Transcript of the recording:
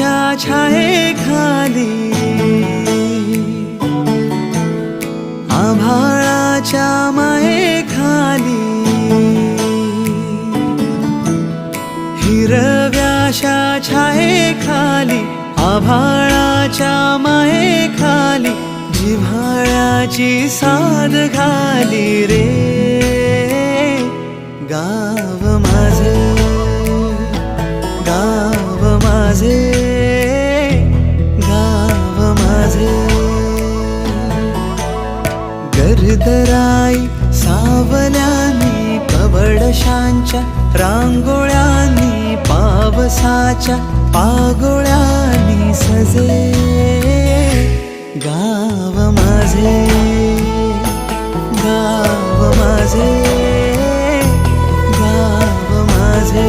छायेखाली आभाळाच्या मायेखाली हिरव्याशा छायेखाली आभाळाच्या मायेखाली जिव्हाळ्याची साद घाली रे गाव माझे गाव माझे गाव माझे गर्दराई सावल्यानी कवडशांच्या रांगोळ्यांनी पावसाच्या पागोळ्यांनी सजे गाव माझे गाव माझे गाव माझे